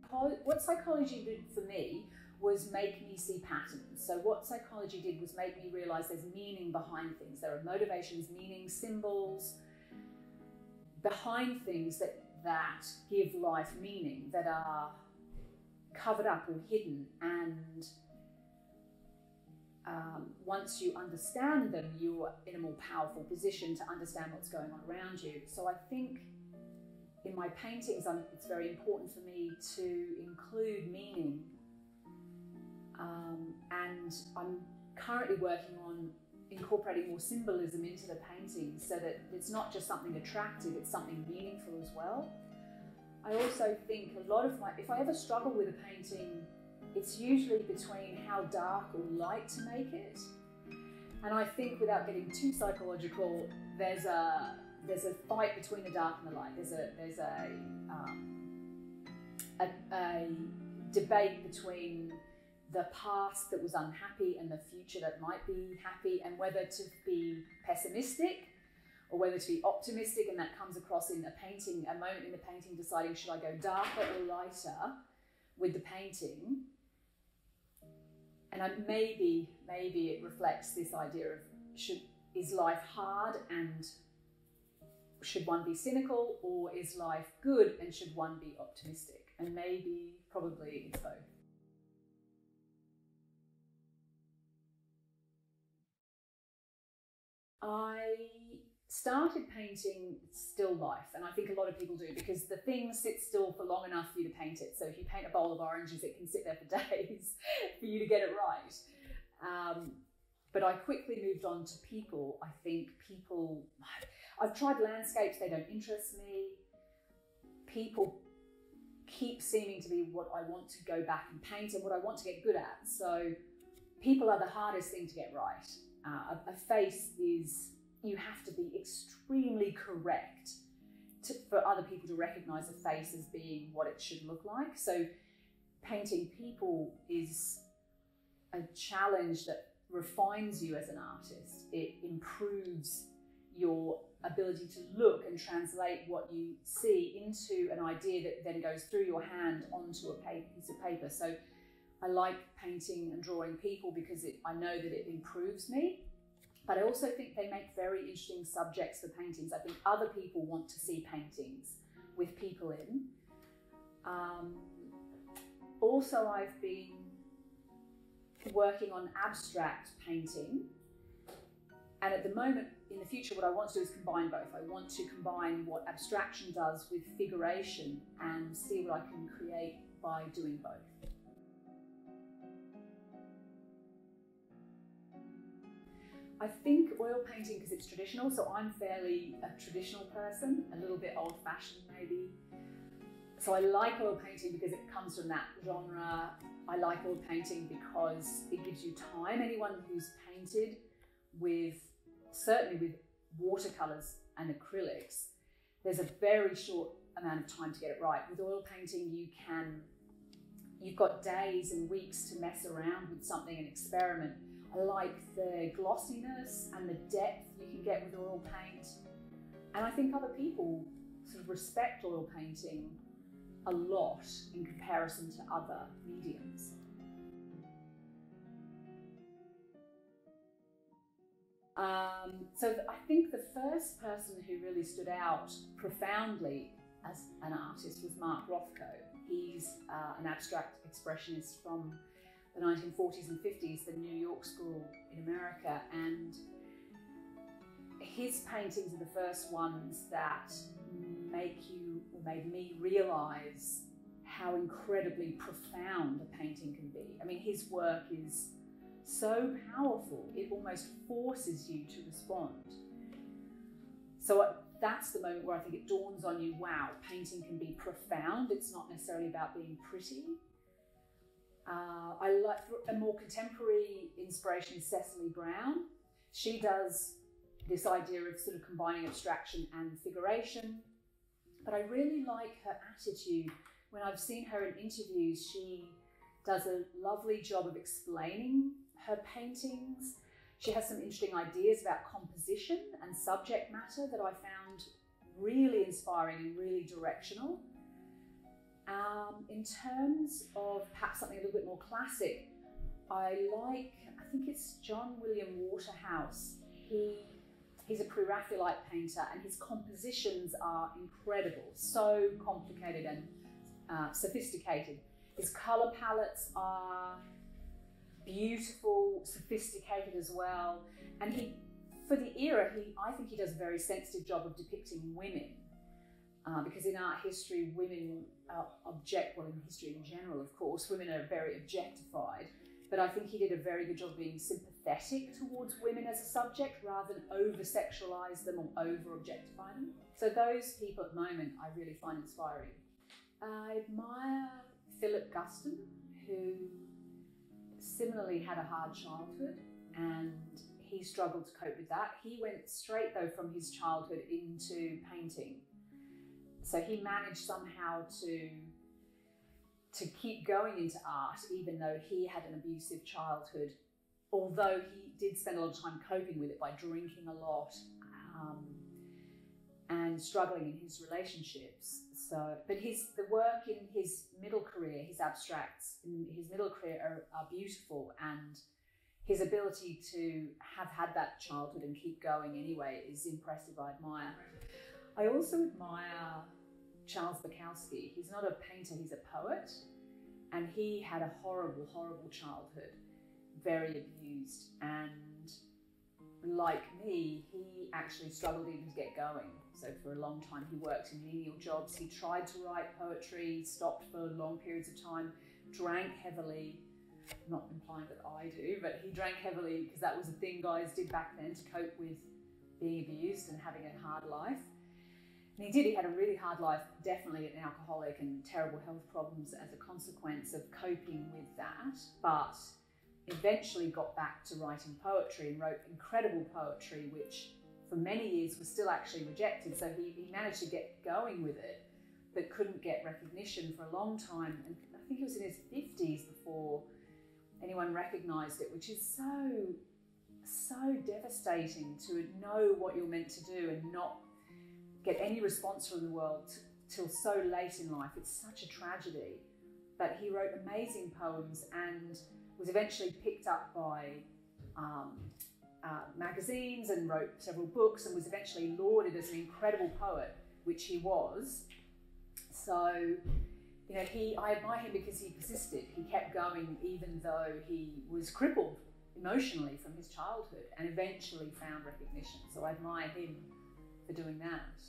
what psychology did for me was make me see patterns. So what psychology did was make me realize there's meaning behind things. There are motivations, meanings, symbols behind things that give life meaning, that are covered up or hidden. And once you understand them, you're in a more powerful position to understand what's going on around you. So I think in my paintings, it's very important for me to include meaning. And I'm currently working on incorporating more symbolism into the painting so that it's not just something attractive, it's something meaningful as well. I also think a lot of if I ever struggle with a painting, it's usually between how dark or light to make it. And I think, without getting too psychological, there's a fight between the dark and the light. There's a debate between the past that was unhappy and the future that might be happy, and whether to be pessimistic or whether to be optimistic. And that comes across in a painting, a moment in the painting, deciding, should I go darker or lighter with the painting? And maybe it reflects this idea of, is life hard and should one be cynical, or is life good and should one be optimistic? And probably it's both. I started painting still life, and I think a lot of people do, because the thing sits still for long enough for you to paint it. So if you paint a bowl of oranges, it can sit there for days for you to get it right. But I quickly moved on to people. I think I've tried landscapes, they don't interest me. People keep seeming to be what I want to go back and paint and what I want to get good at. So people are the hardest thing to get right. A face is, you have to be extremely correct for other people to recognize a face as being what it should look like. So painting people is a challenge that refines you as an artist. It improves your ability to look and translate what you see into an idea that then goes through your hand onto a piece of paper. So I like painting and drawing people because I know that it improves me, but I also think they make very interesting subjects for paintings. I think other people want to see paintings with people in. Also, I've been working on abstract painting, and at the moment, in the future, what I want to do is combine both. I want to combine what abstraction does with figuration and see what I can create by doing both. I think oil painting, because it's traditional, so I'm fairly a traditional person, a little bit old-fashioned maybe. So I like oil painting because it comes from that genre. I like oil painting because it gives you time. Anyone who's painted certainly with watercolors and acrylics, there's a very short amount of time to get it right. With oil painting, you've got days and weeks to mess around with something and experiment. I like the glossiness and the depth you can get with oil paint. And I think other people sort of respect oil painting a lot in comparison to other mediums. So I think the first person who really stood out profoundly as an artist was Mark Rothko. He's an abstract expressionist from the 1940s and 50s, the New York School in America, and his paintings are the first ones that made me realize how incredibly profound a painting can be. I mean, his work is so powerful, it almost forces you to respond. So that's the moment where I think it dawns on you, wow, painting can be profound. It's not necessarily about being pretty. I like a more contemporary inspiration is Cecily Brown. She does this idea of sort of combining abstraction and figuration, but I really like her attitude. When I've seen her in interviews, she does a lovely job of explaining her paintings. She has some interesting ideas about composition and subject matter that I found really inspiring and really directional. In terms of perhaps something a little bit more classic, I think it's John William Waterhouse. He's a pre-Raphaelite painter, and his compositions are incredible, so complicated and sophisticated. His colour palettes are beautiful, sophisticated as well, and for the era, I think he does a very sensitive job of depicting women, because in art history, women in history in general, of course, women are very objectified. But I think he did a very good job of being sympathetic towards women as a subject rather than over-sexualise them or over-objectify them. So those people at the moment I really find inspiring. I admire Philip Guston, who similarly had a hard childhood and he struggled to cope with that. He went straight though from his childhood into painting. So he managed somehow to keep going into art, even though he had an abusive childhood, although he did spend a lot of time coping with it by drinking a lot and struggling in his relationships. But the work in his middle career, his abstracts in his middle career are beautiful, and his ability to have had that childhood and keep going anyway is impressive. I admire. I also admire Charles Bukowski. He's not a painter, he's a poet, and he had a horrible, horrible childhood, very abused, and like me, he actually struggled even to get going. So for a long time he worked in menial jobs. He tried to write poetry, stopped for long periods of time, drank heavily. I'm not implying that I do, but he drank heavily because that was a thing guys did back then to cope with being abused and having a hard life. And he had a really hard life, definitely an alcoholic, and terrible health problems as a consequence of coping with that, but eventually got back to writing poetry and wrote incredible poetry, which for many years was still actually rejected. So he managed to get going with it, but couldn't get recognition for a long time. And I think it was in his 50s before anyone recognised it, which is so devastating to know what you're meant to do and not get any response from the world till so late in life. It's such a tragedy. But he wrote amazing poems and was eventually picked up by magazines and wrote several books and was eventually lauded as an incredible poet, which he was. So, you know, I admire him because he persisted. He kept going even though he was crippled emotionally from his childhood and eventually found recognition. So I admire him for doing that.